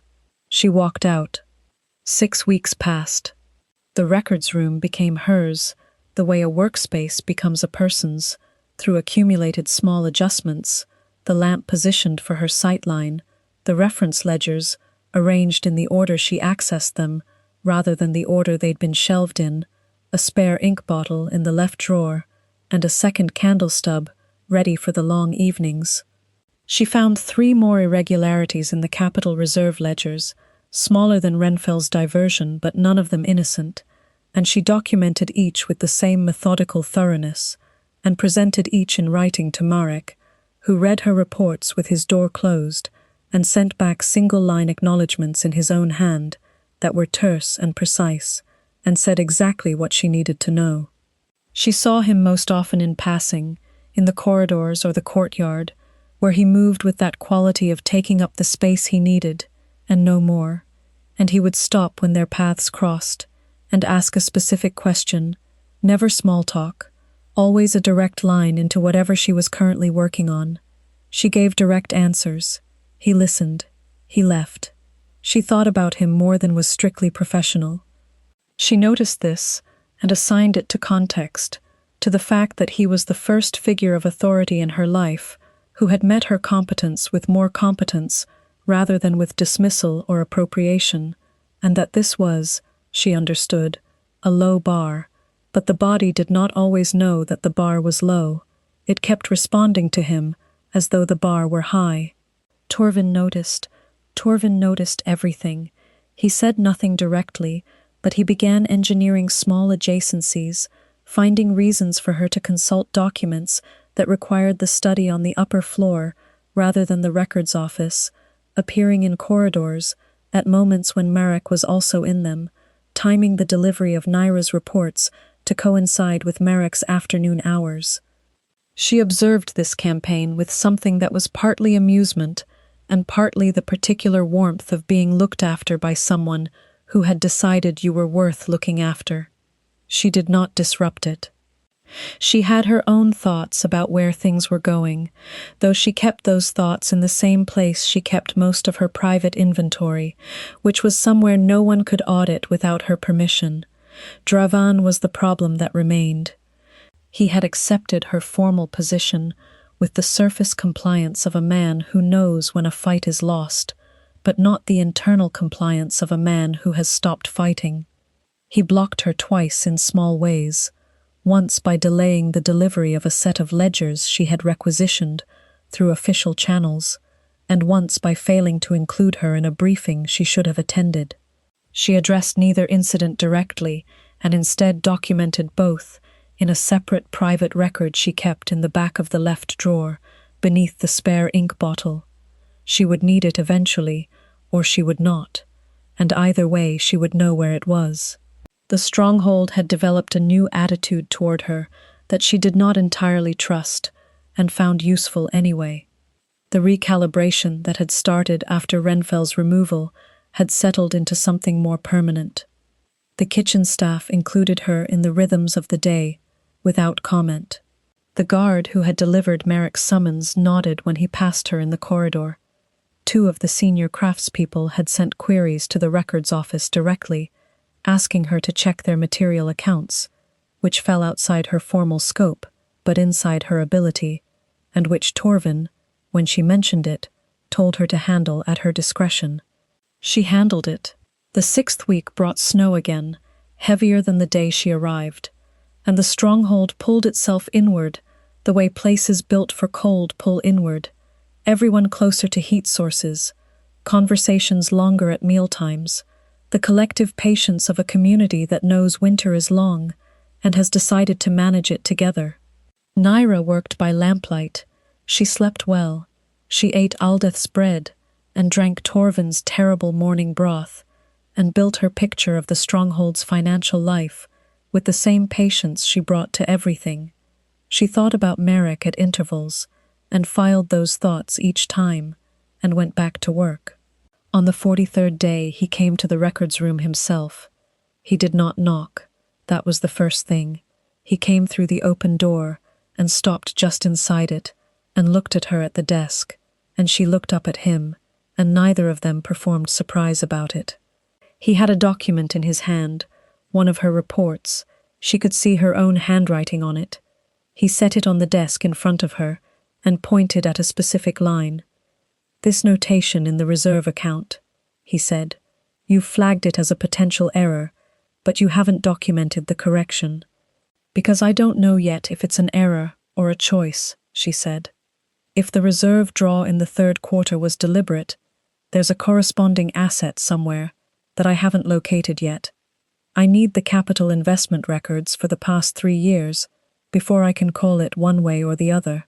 She walked out. 6 weeks passed. The records room became hers, the way a workspace becomes a person's, through accumulated small adjustments, the lamp positioned for her sightline, the reference ledgers, arranged in the order she accessed them, rather than the order they'd been shelved in, a spare ink bottle in the left drawer, and a second candle stub, ready for the long evenings. She found 3 more irregularities in the Capital Reserve ledgers, smaller than Renfel's diversion, but none of them innocent, and she documented each with the same methodical thoroughness, and presented each in writing to Marek, who read her reports with his door closed, and sent back single-line acknowledgments in his own hand that were terse and precise, and said exactly what she needed to know. She saw him most often in passing, in the corridors or the courtyard, where he moved with that quality of taking up the space he needed, and no more, and he would stop when their paths crossed, and ask a specific question, never small talk, always a direct line into whatever she was currently working on. She gave direct answers. He listened. He left. She thought about him more than was strictly professional. She noticed this and assigned it to context, to the fact that he was the first figure of authority in her life who had met her competence with more competence rather than with dismissal or appropriation, and that this was, she understood, a low bar, but the body did not always know that the bar was low. It kept responding to him as though the bar were high. Torvin noticed everything. He said nothing directly, but he began engineering small adjacencies, finding reasons for her to consult documents that required the study on the upper floor rather than the records office, appearing in corridors at moments when Marek was also in them, timing the delivery of Naira's reports to coincide with Marek's afternoon hours. She observed this campaign with something that was partly amusement and partly the particular warmth of being looked after by someone who had decided you were worth looking after. She did not disrupt it. She had her own thoughts about where things were going, though she kept those thoughts in the same place she kept most of her private inventory, which was somewhere no one could audit without her permission. Dravan was the problem that remained. He had accepted her formal position with the surface compliance of a man who knows when a fight is lost, but not the internal compliance of a man who has stopped fighting. He blocked her twice in small ways, once by delaying the delivery of a set of ledgers she had requisitioned through official channels, and once by failing to include her in a briefing she should have attended. She addressed neither incident directly, and instead documented both in a separate private record she kept in the back of the left drawer, beneath the spare ink bottle. She would need it eventually, or she would not, and either way she would know where it was. The stronghold had developed a new attitude toward her that she did not entirely trust, and found useful anyway. The recalibration that had started after Renfel's removal had settled into something more permanent. The kitchen staff included her in the rhythms of the day, without comment. The guard who had delivered Marek's summons nodded when he passed her in the corridor. 2 of the senior craftspeople had sent queries to the records office directly, asking her to check their material accounts, which fell outside her formal scope, but inside her ability, and which Torvin, when she mentioned it, told her to handle at her discretion. She handled it. The 6th week brought snow again, heavier than the day she arrived, and the stronghold pulled itself inward the way places built for cold pull inward, everyone closer to heat sources, conversations longer at mealtimes, the collective patience of a community that knows winter is long and has decided to manage it together. Naira worked by lamplight. She slept well. She ate Aldeth's bread and drank Torvin's terrible morning broth, and built her picture of the stronghold's financial life with the same patience she brought to everything. She thought about Marek at intervals, and filed those thoughts each time, and went back to work. On the 43rd day he came to the records room himself. He did not knock. That was the first thing. He came through the open door and stopped just inside it, and looked at her at the desk, and she looked up at him, and neither of them performed surprise about it. He had a document in his hand, one of her reports. She could see her own handwriting on it. He set it on the desk in front of her and pointed at a specific line. "This notation in the reserve account," he said. "You've flagged it as a potential error, but you haven't documented the correction." "Because I don't know yet if it's an error or a choice," she said. "If the reserve draw in the third quarter was deliberate, there's a corresponding asset somewhere that I haven't located yet. I need the capital investment records for the past 3 years before I can call it one way or the other."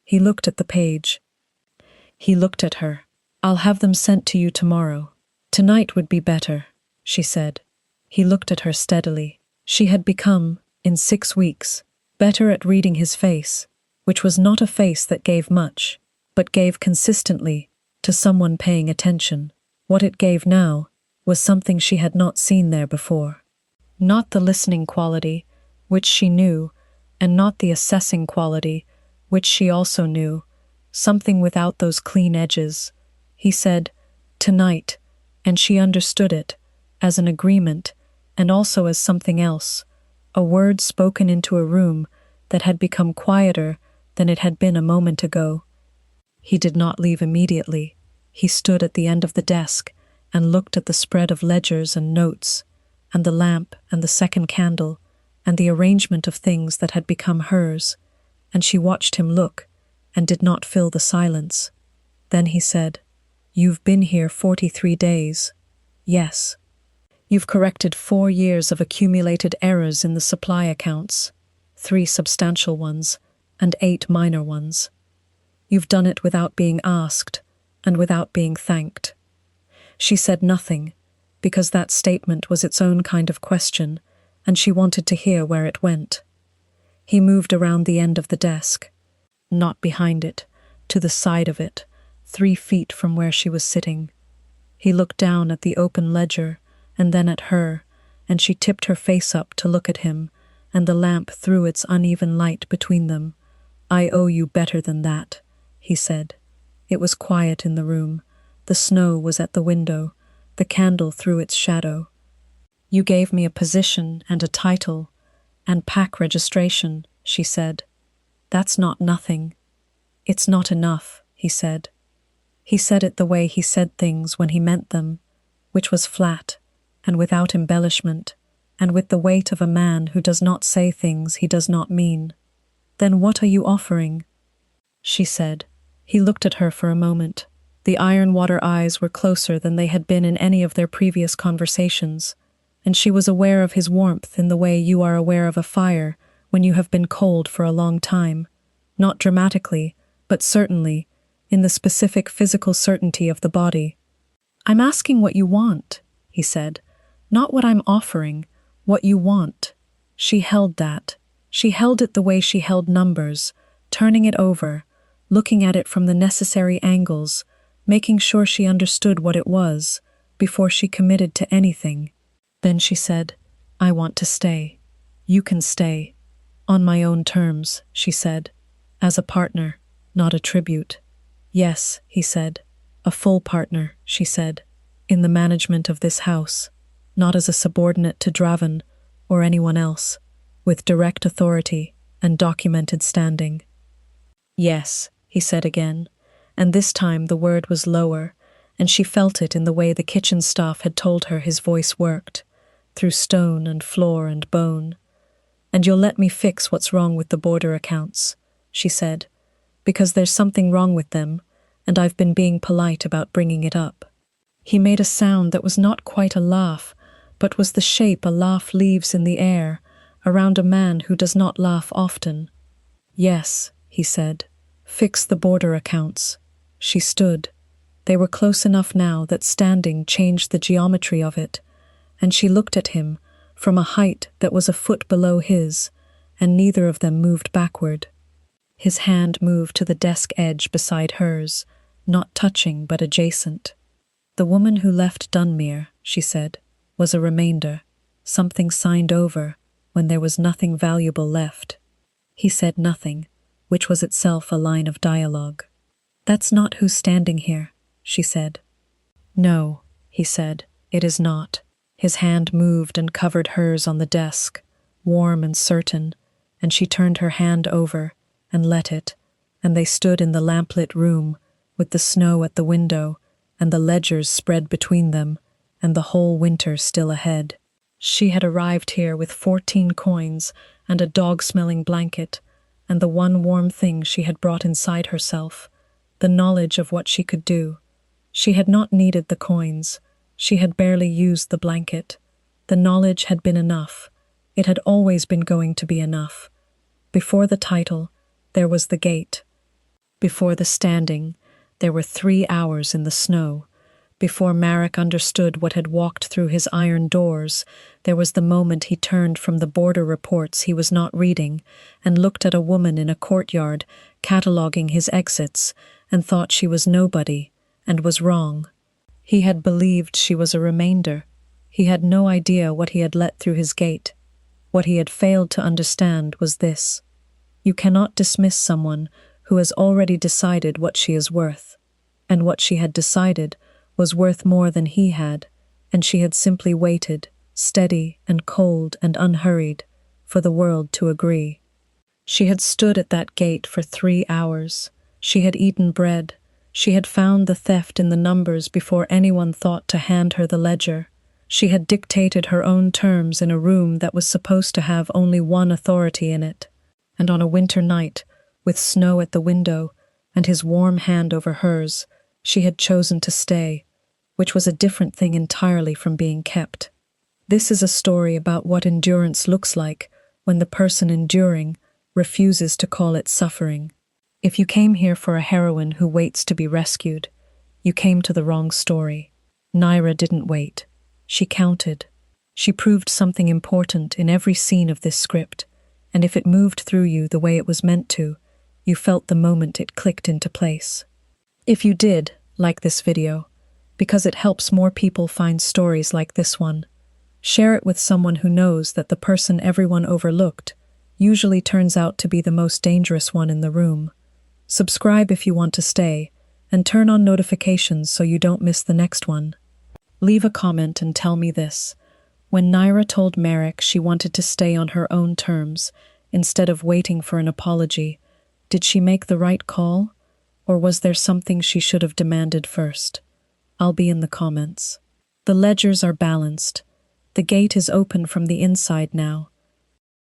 He looked at the page. He looked at her. "I'll have them sent to you tomorrow." "Tonight would be better," she said. He looked at her steadily. She had become, in 6 weeks, better at reading his face, which was not a face that gave much, but gave consistently to someone paying attention. What it gave now was something she had not seen there before. Not the listening quality, which she knew, and not the assessing quality, which she also knew, something without those clean edges. He said, "Tonight," and she understood it, as an agreement, and also as something else, a word spoken into a room that had become quieter than it had been a moment ago. He did not leave immediately. He stood at the end of the desk and looked at the spread of ledgers and notes, and the lamp and the second candle, and the arrangement of things that had become hers, and she watched him look, and did not fill the silence. Then he said, "You've been here 43 days. Yes. You've corrected 4 years of accumulated errors in the supply accounts, 3 substantial ones, and 8 minor ones. You've done it without being asked, and without being thanked." She said nothing, because that statement was its own kind of question, and she wanted to hear where it went. He moved around the end of the desk, not behind it, to the side of it, 3 feet from where she was sitting. He looked down at the open ledger, and then at her, and she tipped her face up to look at him, and the lamp threw its uneven light between them. "I owe you better than that," he said. It was quiet in the room. The snow was at the window. The candle threw its shadow. "You gave me a position and a title, and PAC registration," she said. "That's not nothing." "It's not enough," he said. He said it the way he said things when he meant them, which was flat, and without embellishment, and with the weight of a man who does not say things he does not mean. "Then what are you offering?" she said. He looked at her for a moment. The iron-water eyes were closer than they had been in any of their previous conversations, and she was aware of his warmth in the way you are aware of a fire when you have been cold for a long time, not dramatically, but certainly, in the specific physical certainty of the body. "I'm asking what you want," he said. "Not what I'm offering, what you want." She held that. She held it the way she held numbers, turning it over, looking at it from the necessary angles, making sure she understood what it was, before she committed to anything. Then she said, "I want to stay. You can stay. On my own terms," she said. "As a partner, not a tribute." "Yes," he said. "A full partner," she said. "In the management of this house, not as a subordinate to Draven or anyone else, with direct authority and documented standing." "Yes," he said again, and this time the word was lower, and she felt it in the way the kitchen staff had told her his voice worked, through stone and floor and bone. "And you'll let me fix what's wrong with the border accounts. she said, because there's something wrong with them, and I've been being polite about bringing it up. He made a sound that was not quite a laugh, but was the shape a laugh leaves in the air, around a man who does not laugh often. Yes, he said. Fix the border accounts. She stood. They were close enough now that standing changed the geometry of it, and she looked at him from a height that was a foot below his, and neither of them moved backward. His hand moved to the desk edge beside hers, not touching but adjacent. The woman who left Dunmere, she said, was a remainder, something signed over when there was nothing valuable left. He said nothing, which was itself a line of dialogue. That's not who's standing here, she said. No, he said, it is not. His hand moved and covered hers on the desk, warm and certain, and she turned her hand over and let it, and they stood in the lamplit room, with the snow at the window, and the ledgers spread between them, and the whole winter still ahead. She had arrived here with 14 coins and a dog-smelling blanket, and the one warm thing she had brought inside herself, the knowledge of what she could do. She had not needed the coins. She had barely used the blanket. The knowledge had been enough. It had always been going to be enough. Before the title, there was the gate. Before the standing, there were 3 hours in the snow. Before Marek understood what had walked through his iron doors, there was the moment he turned from the border reports he was not reading and looked at a woman in a courtyard cataloguing his exits and thought she was nobody and was wrong. He had believed she was a remainder. He had no idea what he had let through his gate. What he had failed to understand was this: you cannot dismiss someone who has already decided what she is worth, and what she had decided was worth more than he had, and she had simply waited, steady and cold and unhurried, for the world to agree. She had stood at that gate for 3 hours. She had eaten bread. She had found the theft in the numbers before anyone thought to hand her the ledger. She had dictated her own terms in a room that was supposed to have only one authority in it. And on a winter night, with snow at the window and his warm hand over hers, she had chosen to stay, which was a different thing entirely from being kept. This is a story about what endurance looks like when the person enduring refuses to call it suffering. If you came here for a heroine who waits to be rescued, you came to the wrong story. Naira didn't wait. She counted. She proved something important in every scene of this script, and if it moved through you the way it was meant to, you felt the moment it clicked into place. If you did, like this video, because it helps more people find stories like this one, share it with someone who knows that the person everyone overlooked usually turns out to be the most dangerous one in the room. Subscribe if you want to stay, and turn on notifications so you don't miss the next one. Leave a comment and tell me this: when Naira told Marek she wanted to stay on her own terms, instead of waiting for an apology, did she make the right call? Or was there something she should have demanded first? I'll be in the comments. The ledgers are balanced. The gate is open from the inside now,